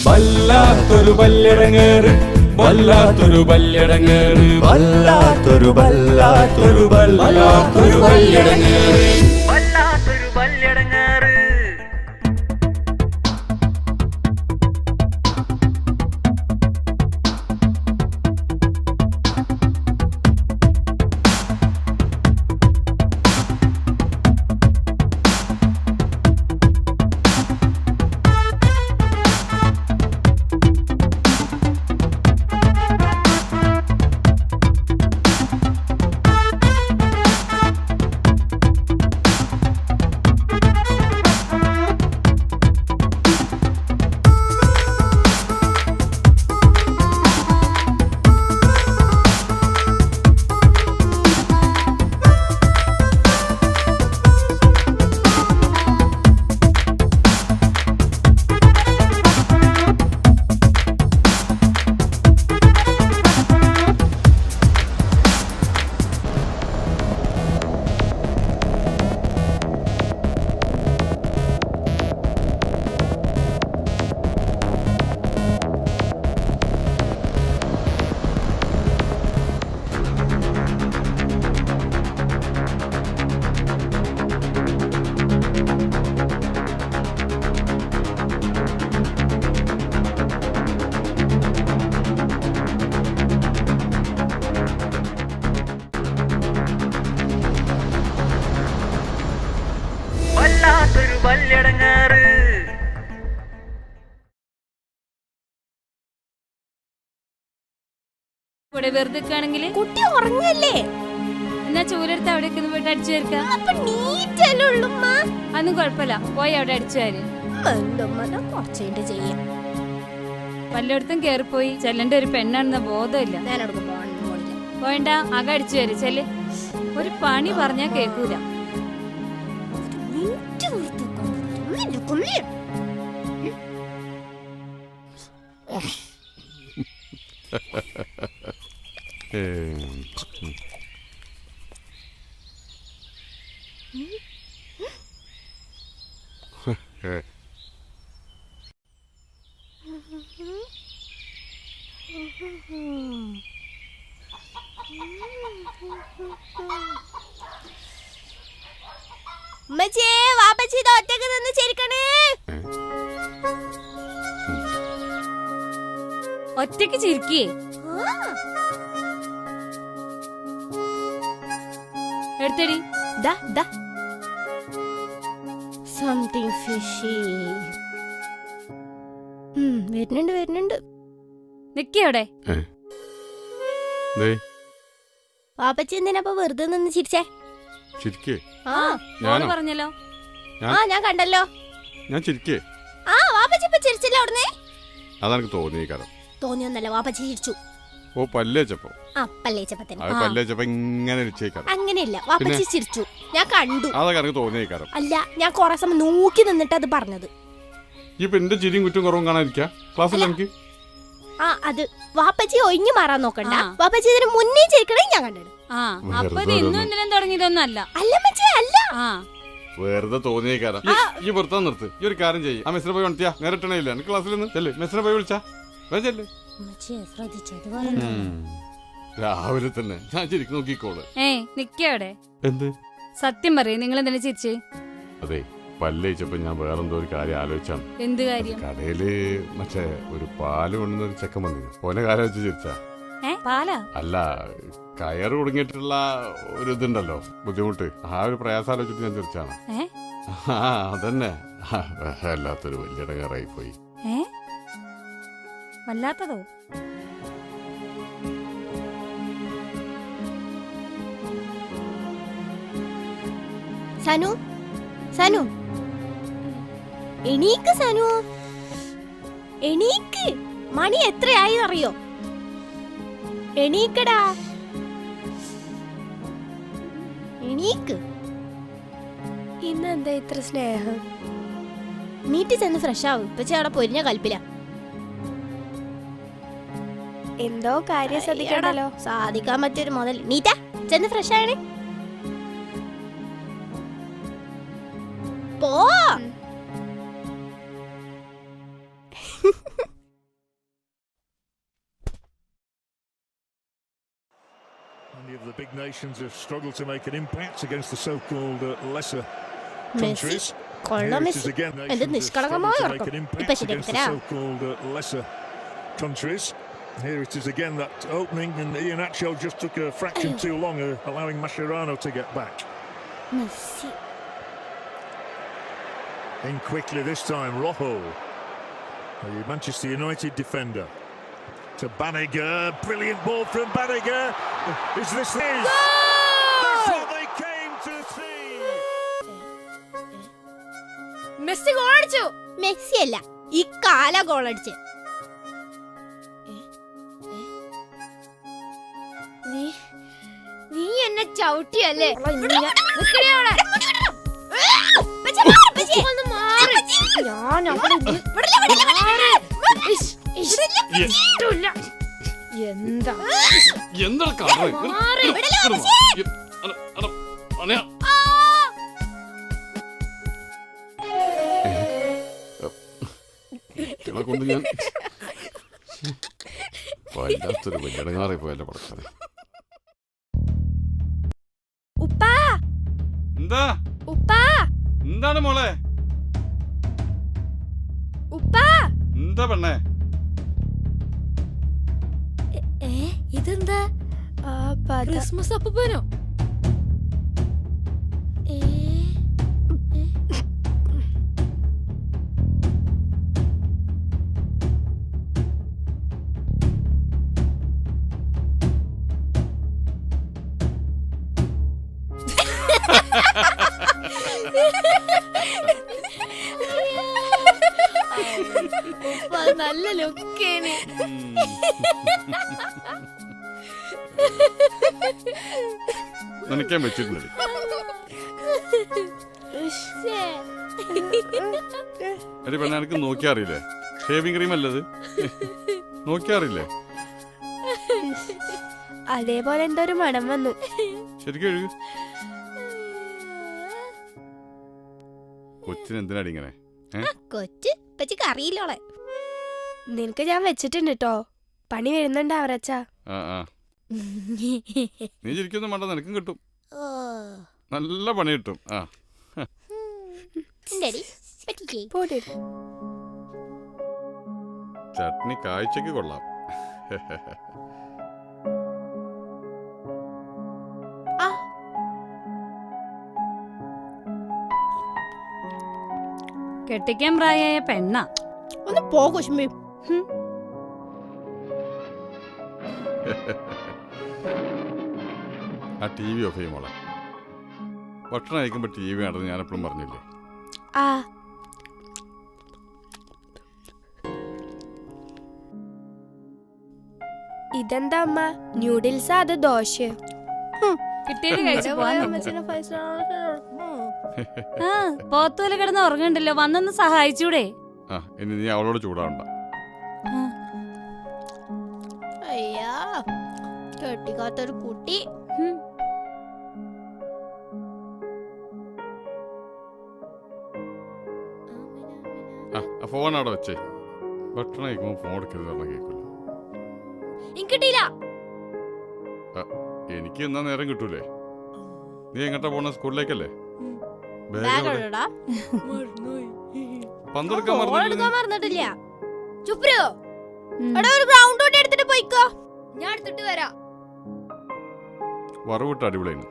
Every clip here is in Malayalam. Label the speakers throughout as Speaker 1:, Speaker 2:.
Speaker 1: വല്ലാത്തൊരു വല്ലിടങ്ങേറ് വല്ലാത്തൊരു വല്ലിടങ്ങേറ്
Speaker 2: വല്ലാത്തൊരു വല്ലാത്തൊരു
Speaker 1: വല്ലാത്തൊരു വല്ലിടങ്ങേറ്
Speaker 3: വല്ലാത്തൊരു വല്ലിടങ്ങേറ്. വല്ലാത്തൊരു വല്ലിടങ്ങേറ്.
Speaker 4: ഇവിടെ വെറുതെ നിൽക്കുകയാണെങ്കിൽ
Speaker 5: കുട്ടി ഉറങ്ങല്ലേ?
Speaker 4: എന്നാ ചൂലെടുത്ത് അവിടേക്ക് ഒന്ന് പോയിട്ട് അടിച്ചു ചേർക്കാം.
Speaker 5: അപ്പൊ നീറ്റല്ലേ ഉള്ളുമ്മ?
Speaker 4: അതൊന്നും കുഴപ്പമില്ല, പോയി അവിടെ അടിച്ചു വാര്.
Speaker 5: കുറച്ചുകൊണ്ട് ചെയ്യാം.
Speaker 4: വല്ലയിടത്തും കേറിപ്പോയി ചെല്ലന്റെ ഒരു പെണ്ണാണെന്ന ബോധമില്ല.
Speaker 5: ഞാനവിടെ പോകണില്ല.
Speaker 4: പോയണ്ട, അക അടിച്ചു വാര് ചെല്ല്. ഒരു പണി പറഞ്ഞാ കേൾക്കൂല.
Speaker 5: നീറ്റ് നിർത്തിക്കോ. കൊല്ലിയ. ഉമ്മച്ചിയെ, വാപ്പച്ചി ഇത് ഒറ്റയ്ക്ക് നിന്ന് ചിരിക്കണേ.
Speaker 4: ഒറ്റയ്ക്ക് ചിരിക്കേ. എടുത്തടി.
Speaker 5: Something fishy. വരുന്നുണ്ട്.
Speaker 4: നിക്കേ അവിടെ.
Speaker 5: വാപ്പച്ചി എന്തിനാ വെറുതെ നിന്ന് ചിരിച്ചേ?
Speaker 4: മോള് പറഞ്ഞല്ലോ.
Speaker 5: ഞാൻ കണ്ടല്ലോ.
Speaker 6: ഞാൻ ചിരിക്കേ.
Speaker 5: വാപ്പച്ചി ഇപ്പൊ ചിരിച്ചില്ല അവിടുന്ന്?
Speaker 6: അതെനിക്ക് തോന്നിയ കാരണം.
Speaker 5: തോന്നിയൊന്നല്ല, വാപ്പച്ചി ചിരിച്ചു.
Speaker 6: ഓ പല്ലേച്ചപ്പോ
Speaker 5: പല്ലേച്ചപ്പോ
Speaker 6: ഇങ്ങനെ ഇരിച്ചേക്കാം.
Speaker 5: അങ്ങനെയല്ല, വാപ്പച്ചി ചിരിച്ചു, ഞാൻ കണ്ടു.
Speaker 6: അതൊക്കെ എനിക്ക് തോന്നിയ കാരണം.
Speaker 5: അല്ല, ഞാൻ കൊറേ സമയം നോക്കി നിന്നിട്ട് അത് പറഞ്ഞത്.
Speaker 6: ഇപ്പൊ എന്റെ ചിരിയും കുറ്റവും കുറവും കാണാതിരിക്കാ ക്ലാസ്സിൽ എനിക്ക്.
Speaker 5: അത് വാപ്പച്ചി ഒഴിഞ്ഞു മാറാൻ നോക്കണ്ട. വാപ്പച്ചി ഇതിന് മുന്നേ ചിരിക്കണേ ഞാൻ കണ്ടത്.
Speaker 4: അപ്പൊ ഇത് ഇന്നും ഇന്നലെ തുടങ്ങിയതൊന്നും അല്ല.
Speaker 5: അല്ല.
Speaker 6: വെറുതെ തോന്നിയ കാരണം. ഈ പുറത്താ നിർത്ത്. ഈ ഒരു കാര്യം ചെയ്യും. ആ മെസ്സിനെ പോയി വണിയാ നേരിട്ടണയില്ല എനിക്ക് ക്ലാസ്സിൽ നിന്ന് ചെല്ലേ. മെസ്സിനെ പോയി വിളിച്ചാ ചെല്ലേ. രാവിലെ തന്നെ ഞാൻ ശരിക്കും നോക്കിക്കോള്.
Speaker 4: നിക്കേ അവിടെ.
Speaker 6: എന്ത്
Speaker 4: സത്യം പറയേ, നിങ്ങൾ എന്തിനാ ചിരിച്ചേ?
Speaker 6: അതെ, പല്ലേച്ചപ്പോ ഞാൻ വേറെന്തോ ഒരു കാര്യം ആലോചിച്ചാണ്.
Speaker 4: എന്ത് കാര്യം?
Speaker 6: കടയില് മറ്റേ ഒരു പാല് കൊണ്ടുവന്ന ഒരു ചെക്കൻ വന്നിരുന്നു. ഓനെ കാര്യം വെച്ച് ചിരിച്ചാ.
Speaker 4: പാലാ?
Speaker 6: അല്ല, കയറ് കുടുങ്ങിയിട്ടുള്ള ഒരു ഇതുണ്ടല്ലോ, ബുദ്ധിമുട്ട്. ആ ഒരു പ്രയാസം ആലോചിച്ചിട്ട് ഞാൻ ചിരിച്ചാണ്. അതന്നെ. വല്ലാത്തൊരു വലിയ ഇടങ്ങാറായി പോയി.
Speaker 4: വല്ലാത്തതോ?
Speaker 5: സനു എണീക്ക്. സനു എണീക്ക്. മണി എത്രയായി അറിയോ? എണീക്കടാ, എണീക്ക്. ഇന്നെന്താ ഇത്ര സ്നേഹം? നീട്ടി ചെന്ന് ഫ്രഷ് ആവും. ഇപ്പച്ചി അവിടെ പൊരിഞ്ഞ കൽപ്പില. എന്തോ കാര്യം ശ്രദ്ധിക്കണല്ലോ. സാധിക്കാൻ പറ്റൊരു മുതൽ. നീറ്റ ചെന്ന് ഫ്രഷ് ആയണേ. പോ.
Speaker 7: Many of the big nations have struggled to make an impact against the so-called lesser
Speaker 5: Messi
Speaker 7: countries.
Speaker 5: കൊള്ളാം
Speaker 7: Here it
Speaker 5: Messi
Speaker 7: is again,
Speaker 5: എന്ത്
Speaker 7: nations have
Speaker 5: നിഷ്കളങ്കമായ
Speaker 7: struggled to make
Speaker 5: ഉറക്കം
Speaker 7: an
Speaker 5: ഇപ്പൊ
Speaker 7: impact against the
Speaker 5: ശരിയാ
Speaker 7: so-called lesser countries. Here it is again, that opening, and Iheanacho just took a fraction too long, allowing Mascherano to get back.
Speaker 5: Messi
Speaker 7: In quickly this time, Rojo, the Manchester United defender, to Banniger. Brilliant ball from Banniger. Is this it? That's what they came to see.
Speaker 5: Messi goal അടിച്ചു. മെസ്സി അല്ല, ഈ കാല ഗോൾ അടിച്ചു. നീ എന്നെ ചവിട്ടിയല്ലേ? എന്താ
Speaker 6: കൊണ്ട് ഞാൻ വല്ലാത്തൊരു വലിയടങ്ങാറായി പോയല്ലേ പടക്കാരെ.
Speaker 5: ഉപ്പാ
Speaker 6: എന്താ
Speaker 5: ഉപ്പാ
Speaker 6: എന്താണ് മോളെ?
Speaker 5: ഉപ്പാ
Speaker 6: എന്താ പെണ്ണേ?
Speaker 5: ഇതെന്താ? ക്രിസ്മസ് അപ്പൂപ്പനോ? നല്ല ലുക്കേന്.
Speaker 6: നിനക്കാൻ വെച്ചിട്ടുണ്ട്. എടി പെണ്ണ, എനിക്ക് നോക്കിയാറിയില്ലേ? ഷേവിംഗ് ക്രീം അല്ലത്, നോക്കിയാറില്ലേ?
Speaker 5: അതേപോലെ എന്തോ ഒരു മണം വന്നു.
Speaker 6: ശരിക്കും എഴുതി. കൊച്ചിന് എന്തിനാടി ഇങ്ങനെ?
Speaker 5: കൊച്ച് പച്ചിക്ക് അറിയില്ലോളെ. നിനക്ക് ഞാൻ വെച്ചിട്ടുണ്ട് കേട്ടോ. പണി വരുന്നുണ്ട് അവരച്ചാ.
Speaker 6: നീ ശരിക്കൊന്നും വേണ്ട, നിനക്കും കിട്ടും, നല്ല പണി കിട്ടും. ചട്നി കാഴ്ചക്ക് കൊള്ളാം.
Speaker 4: കെട്ടിക്കാൻ പ്രായമായ പെണ്ണ.
Speaker 5: ഒന്ന് പോകും.
Speaker 6: ആ ടി വി ഓഫ് ചെയ്യുമ്പോളെ. ഭക്ഷണം കഴിക്കുമ്പോ ടി വി ആണെന്ന് ഞാൻ എപ്പോഴും പറഞ്ഞില്ലേ?
Speaker 5: ഇതെന്താ അമ്മ? ന്യൂഡിൽസാ അത് ദോശ?
Speaker 4: കിട്ടിയത് കഴിച്ചു പോത്തുപോലെ കിടന്ന് ഉറങ്ങണ്ടല്ലോ, വന്നൊന്ന് സഹായിച്ചൂടെ?
Speaker 6: ഇനി നീ അവളോട് ചൂടാവണ്ട.
Speaker 5: അയ്യാ, കെട്ടിക്കാത്തൊരു കുട്ടി.
Speaker 6: ഫോൺ അവിടെ വെച്ചേ. ഭക്ഷണം കഴിക്കുമ്പോ ഫോൺ എടുക്കരുത് കേൾക്കില്ല.
Speaker 5: കിട്ടിയില്ല.
Speaker 6: എനിക്ക് എന്നാ നേരം കിട്ടൂലേ? നീ എങ്ങോട്ടാ പോണ? സ്കൂളിലേക്കല്ലേ? പന്തെടുക്കാൻ
Speaker 5: മറന്നിട്ടില്ല. ചുപ്രോ, ഒരു ഗ്രൗണ്ട് എടുത്തിട്ട് പോയിക്കോ, ഞാൻ എടുത്തിട്ട് വരാം.
Speaker 6: വറവിട്ട് അടിപൊളിയാണ്.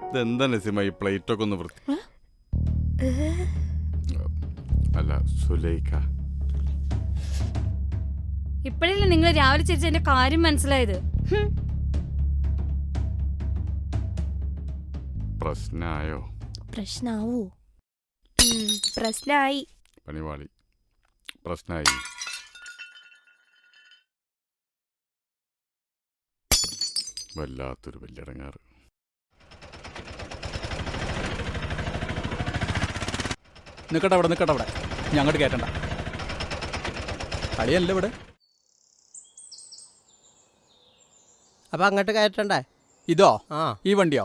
Speaker 6: ഇതെന്താ നസീമ ഈ പ്ലേറ്റൊക്കെ ഒന്ന് വൃത്തി? അല്ല സുലൈഖ,
Speaker 4: ഇപ്പഴല്ലേ നിങ്ങൾ രാവിലെ ചിരിച്ച എന്റെ കാര്യം മനസ്സിലായത്?
Speaker 6: പ്രശ്നായോ?
Speaker 5: പ്രശ്നാവൂ? പ്രശ്നായി.
Speaker 6: പണിവാളി പ്രശ്നായി. വല്ലാത്തൊരു വലിയടങ്ങാറ്.
Speaker 8: നിക്കട്ടെ അവിടെ, നിക്കട്ടെ അവിടെ, ഞങ്ങോട്ട് കയറ്റണ്ട. കളിയല്ല ഇവിടെ.
Speaker 9: അപ്പം അങ്ങോട്ട് കയറ്റണ്ടേ?
Speaker 8: ഇതോ? ഈ വണ്ടിയോ?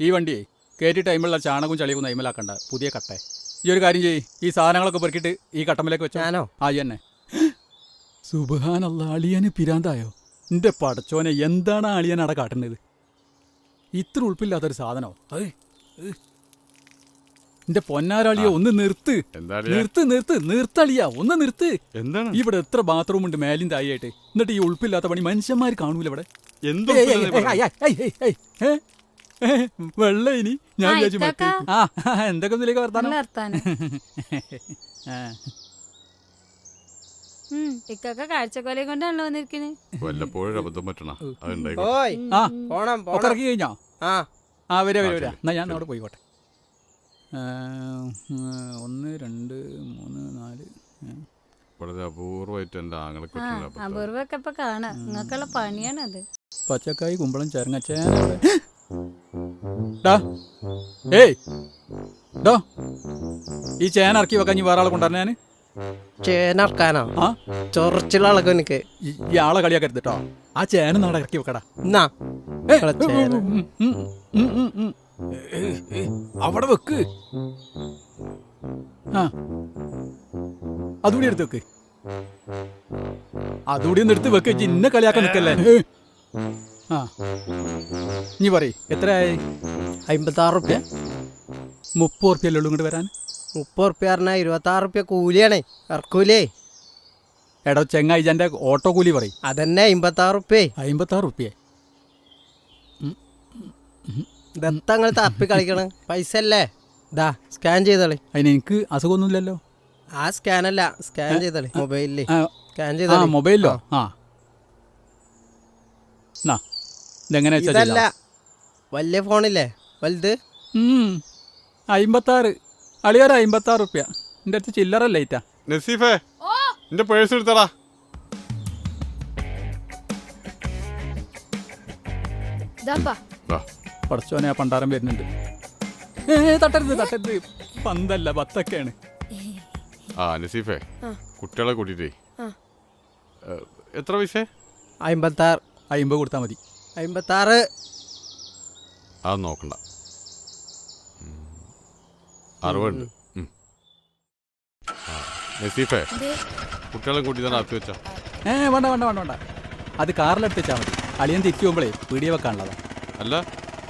Speaker 8: ഈ വണ്ടിയെ കയറ്റി ടൈമുള്ള ചാണകവും ചളിയും നൈമലാക്കണ്ട, പുതിയ കട്ടെ. ഈ ഒരു കാര്യം ചെയ്യ്, ഈ സാധനങ്ങളൊക്കെ പെറുക്കിയിട്ട് ഈ കട്ടമ്പിലേക്ക് വെച്ചോ.
Speaker 9: ഞാനോ?
Speaker 8: ആ തന്നെ. സുബ്ഹാനല്ലാഹ്, അളിയന് പിരാന്തായോ? എന്റെ പടച്ചോനെ, എന്താണ് അളിയൻ അവിടെ കാട്ടുന്നത്? ഇത്ര ഉൾപ്പില്ലാത്തൊരു സാധനോ അത്? എന്റെ പൊന്നാരളിയ, ഒന്ന് നിർത്ത്. നിർത്തളിയ, ഒന്ന് നിർത്ത്.
Speaker 6: എന്താണ്
Speaker 8: ഇവിടെ എത്ര ബാത്റൂം ഉണ്ട് മേലും തായിട്ട്? എന്നിട്ട് ഈ ഉൾപ്പില്ലാത്ത പണി മനുഷ്യന്മാർ കാണൂല ഇവിടെ.
Speaker 6: എന്തോ
Speaker 8: വെള്ള ഇനി ഞാൻ
Speaker 4: ആ, ഇത്താക്ക.
Speaker 8: എന്തൊക്കെ ഒന്നിലേക്ക് വർത്താനം.
Speaker 4: നല്ല വർത്താനം. ഇക്കൊക്കെ കാഴ്ചക്കൊലയും കൊണ്ടാണല്ലോ വന്നിരിക്കണേ.
Speaker 6: വല്ലപ്പോഴും അബദ്ധം പറ്റണ അതുണ്ടായി.
Speaker 9: ഓയ്
Speaker 8: ആ
Speaker 9: പോണം
Speaker 8: ഒക്കെ
Speaker 9: പോണം.
Speaker 8: ഇറക്കി കഴിഞ്ഞോ?
Speaker 9: ആ
Speaker 8: വരാ
Speaker 6: ആ,
Speaker 8: വരാ.
Speaker 6: ശരി.
Speaker 8: എന്നാ ഞാൻ അവിടെ പോയിക്കോട്ടെ. 1 2 3 4.
Speaker 6: വളരെ അപൂർവമായിട്ട് എന്റെ ആങ്ങളെ
Speaker 4: ആ
Speaker 6: കിട്ടുന്നില്ല.
Speaker 4: അപൂർവൊക്കെ ഇപ്പൊ കാണാം. നിങ്ങൾക്കുള്ള പണിയാണത്.
Speaker 8: പച്ചക്കായി കുമ്പളം ചേർങ്ങ ചേന. ഏയ് ഡോ, ഈ ചേന ഇറക്കി വെക്കാൻ ഇനി വേറെ ആളെ കൊണ്ടുവരണ ഞാൻ.
Speaker 9: ചേനർക്കാനോ?
Speaker 8: ആ
Speaker 9: ചൊറിച്ചിലളക്കും എനിക്ക്.
Speaker 8: ഈ ആളെ കളിയാക്കരുത് കേട്ടോ. ആ ചേന നാടെ ഇറക്കി വെക്കടാ.
Speaker 9: എന്നാ നിങ്ങളെ ചേന.
Speaker 8: അവിടെ വെക്ക്. ആ അതുകൂടി എടുത്ത് വെക്ക്. അതുകൂടി ഒന്ന് എടുത്ത് വെക്ക്. ഇന്ന കളിയാക്കാൻ നിൽക്കല്ലേ. ആ നീ പറയ്, എത്രയായി?
Speaker 9: 56 റുപ്യ.
Speaker 8: 30 ഉറുപ്പ്യല്ലേ ഉള്ളൂ ഇങ്ങോട്ട് വരാൻ?
Speaker 9: 30 റുപ്യ പറഞ്ഞാൽ 26 റുപ്യ കൂലിയാണേ. ഇറക്കൂലേ?
Speaker 8: എടോ ചെങ്ങായി, എൻ്റെ ഓട്ടോ കൂലി പറയും.
Speaker 9: അതന്നെ 56 റുപ്യ.
Speaker 8: 56 ഉറുപ്പ്യ.
Speaker 9: ഇതെത്തങ്ങൾ തപ്പി കളിക്കണം. പൈസ അല്ലേ? ഇതാ സ്കാൻ ചെയ്തോളി.
Speaker 8: അതിന് എനിക്ക് അസുഖമൊന്നുമില്ലല്ലോ.
Speaker 9: ആ സ്കാനല്ല, സ്കാൻ ചെയ്തോളി മൊബൈലില്.
Speaker 8: ആ,
Speaker 9: സ്കാൻ
Speaker 8: ആ
Speaker 9: ചെയ്തോളി.
Speaker 8: മൊബൈലിലോ? ആ എന്നാ ഇതെങ്ങനെ
Speaker 9: ഇതല്ല, വലിയ ഫോണില്ലേ വലുത്.
Speaker 8: 56. അളിയാറ് 56 ഉറുപ്പ്യ. എൻ്റെ അടുത്ത് ചില്ലറ ലൈറ്റാ.
Speaker 6: നസീഫേ, എന്റെ പേഴ്സ് എടുത്തടാ.
Speaker 8: പടച്ചോനെ, ആ പണ്ടാരം വരുന്നുണ്ട്. തട്ടരുത്. പന്തല്ല, ബത്തൊക്കെയാണ്.
Speaker 6: ആ നസീഫേ, കുട്ടികളെ കൂട്ടിട്ടേ. എത്ര പൈസ?
Speaker 9: 56.
Speaker 8: 50 കൊടുത്താൽ മതി.
Speaker 9: 56.
Speaker 6: അത് നോക്കണ്ട, 60 നസീഫേ, കുട്ടികളെ കൂട്ടി തന്നെ അകത്ത് വെച്ചാ.
Speaker 8: വേണ്ട. അത് കാറിലെടുത്ത് വെച്ചാൽ മതി. അളിയൻ തിരിച്ചു പോകുമ്പോഴേ പീടിയ വെക്കാനുള്ളതാ.
Speaker 6: അല്ല,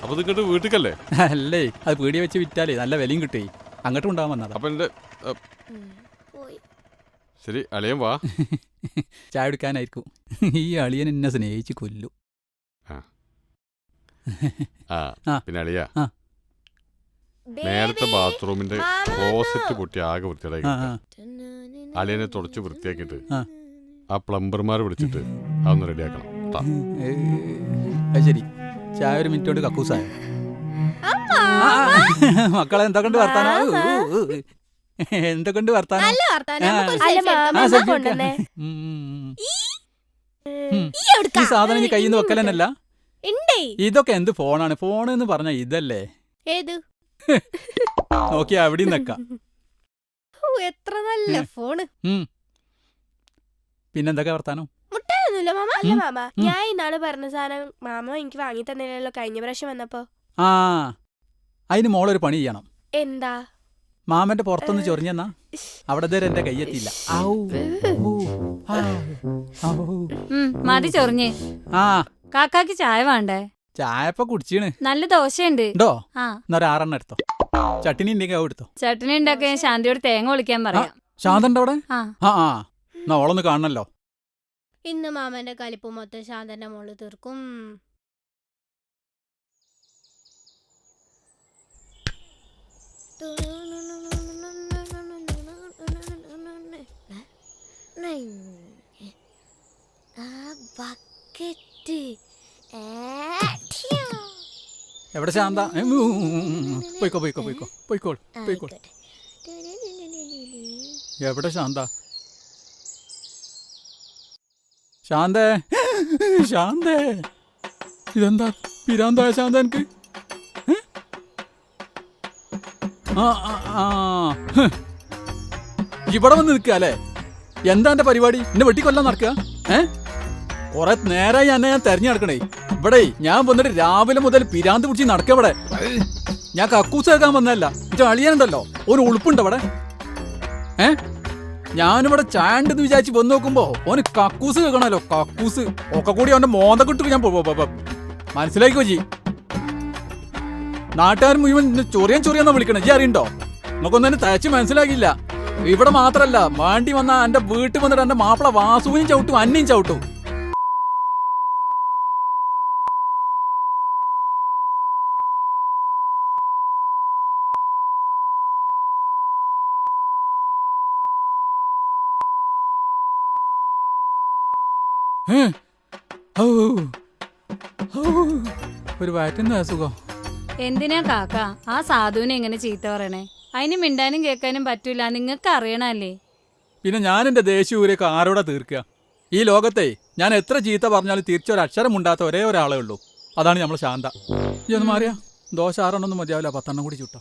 Speaker 6: അപ്പൊ ഇത് ഇങ്ങോട്ട് വീട്ടിക്കല്ലേ?
Speaker 8: അല്ലേ, അത് പീടിയ വെച്ച് വിറ്റാലേ നല്ല വിലയും കിട്ടേ. അങ്ങോട്ടും ഉണ്ടാവാൻ വന്നതാ.
Speaker 6: അപ്പൊ എന്റെ ശരി, അളിയൻ വാ.
Speaker 8: ചായ എടുക്കാനായിരിക്കും. ഈ അളിയൻ എന്നെ സ്നേഹിച്ച് കൊല്ലും.
Speaker 6: പിന്നെ അളിയ,
Speaker 8: ആ.
Speaker 6: നേരത്തെ ബാത്റൂമിന്റെ ക്ലോസറ്റ് പൊട്ടി ആകെ വൃത്തിയായി. അളിയനെ തുടച്ച് വൃത്തിയാക്കിയിട്ട് ആ പ്ലംബർമാരെ വിളിച്ചിട്ട് അതൊന്ന് റെഡിയാക്കണം.
Speaker 8: അത് ശരി. ചായ ഒരു മിനിറ്റ് കൊണ്ട് കക്കൂസായ. മക്കളെ എന്തൊക്കെ വർത്താനോ? എന്തൊക്കെ വർത്താനോ? ഈ സാധനം കയ്യിൽ നിന്ന് വെക്കലെന്നല്ല. ഇതൊക്കെ എന്ത് ഫോണാണ്? ഫോൺ എന്ന് പറഞ്ഞ ഇതല്ലേ? നോക്കിയാ എവിടെ നിക്കാം.
Speaker 5: എത്ര നല്ല ഫോണ്.
Speaker 8: പിന്നെന്തൊക്കെ വർത്താനം?
Speaker 5: മുട്ടയൊന്നുമില്ല മാമ. അല്ല മാമ, ഞാൻ ഇന്നാള് പറഞ്ഞ സാധനം മാമ എനിക്ക് വാങ്ങി തന്നില്ലല്ലോ കഴിഞ്ഞ പ്രാവശ്യം വന്നപ്പോ.
Speaker 8: ആ, അതിന് മോളൊരു പണി ചെയ്യണം.
Speaker 5: എന്താ?
Speaker 8: മാമന്റെ പുറത്തൊന്ന് ചൊറിഞ്ഞെന്നാ അവിടെ നേരെ എന്റെ കയ്യെത്തിയില്ല.
Speaker 4: മതി ചൊറിഞ്ഞ്.
Speaker 8: ആ,
Speaker 4: കാക്കാക്ക് ചായ വേണ്ടേ?
Speaker 8: ചായപ്പ കുടിച്ചീണ്.
Speaker 4: നല്ല ദോശയുണ്ട്.
Speaker 8: ഉണ്ടോ?
Speaker 4: ആ,
Speaker 8: എന്നൊരു 6 എടുത്തോ. ചട്ടിനി ഉണ്ടെങ്കിൽ അത് എടുത്തോ.
Speaker 4: ചട്ടണി ഉണ്ടാക്കാൻ ശാന്തിയോട് തേങ്ങ വിളിക്കാൻ പറയാം.
Speaker 8: ശാന്തന്റെ അവിടെ?
Speaker 4: ആ
Speaker 8: ആ എന്നാ ഓളൊന്ന് കാണണല്ലോ.
Speaker 5: ഇന്ന് മാമന്റെ കലിപ്പ് മൊത്തം ശാന്തന്റെ മോള് തീർക്കും.
Speaker 8: എവിടെ ശാന്ത? പോയിക്കോൾ. എവിടെ ശാന്ത? ശാന്തേ, ഇതെന്താ പിരാന്തായ ശാന്ത എനിക്ക്? ഇവിടെ വന്ന് നിൽക്കുക അല്ലേ? എന്താ എന്റെ പരിപാടി? എന്നെ വെട്ടിക്കൊല്ലാൻ നടക്കുക? കുറെ നേരമായി എന്നെ ഞാൻ തെരഞ്ഞെടുക്കണേ. ഇവിടെ ഞാൻ വന്നിട്ട് രാവിലെ മുതൽ പിരാന്ത് പിടിച്ച് നടക്കവിടെ. ഞാൻ കക്കൂസ് കേൾക്കാൻ വന്നതല്ല. ഇത് അളിയാനുണ്ടല്ലോ ഒരു ഉളുപ്പുണ്ട് അവിടെ. ഞാനിവിടെ ചാണ്ടെന്ന് വിചാരിച്ച് വന്ന് നോക്കുമ്പോ ഓന് കക്കൂസ് കേൾക്കണല്ലോ. കക്കൂസ് ഒക്കെ കൂടി അവന്റെ മോന്തക്കിട്ട് ഞാൻ മനസ്സിലാക്കിയോ ജി? നാട്ടുകാർ മുഴുവൻ ചൊറിയാന്ന് വിളിക്കണേ. ജി അറിയണ്ടോ? നമുക്കൊന്നും തന്നെ തയ്ച്ച് മനസ്സിലാക്കിയില്ല. ഇവിടെ മാത്രല്ല, മാണ്ടി വന്ന എന്റെ വീട്ടിൽ വന്നിട്ട് എന്റെ മാപ്പിള വാസുവിനും ചവിട്ടും അന്നയും ചവിട്ടും. ഒരു വയറ്റിന് അസുഖം.
Speaker 4: എന്തിനാ കാക്ക ആ സാധുവിനെ എങ്ങനെ ചീത്ത പറയണേ? അതിന് മിണ്ടാനും കേൾക്കാനും പറ്റൂല, നിങ്ങൾക്ക് അറിയണല്ലേ.
Speaker 8: പിന്നെ ഞാൻ എന്റെ ദേശീയൂരൊക്കെ ആരോടാ തീർക്കുക? ഈ ലോകത്തെ ഞാൻ എത്ര ചീത്ത പറഞ്ഞാലും തിരിച്ചൊരക്ഷരം ഉണ്ടാത്ത ഒരേ ഒരാളേ ഉള്ളൂ. അതാണ് നമ്മൾ ശാന്ത. ഈ ഒന്ന് മാറിയാ ദോശ 6 എണ്ണം മതിയാവില്ല, 10 എണ്ണം കൂടി ചുട്ടോ.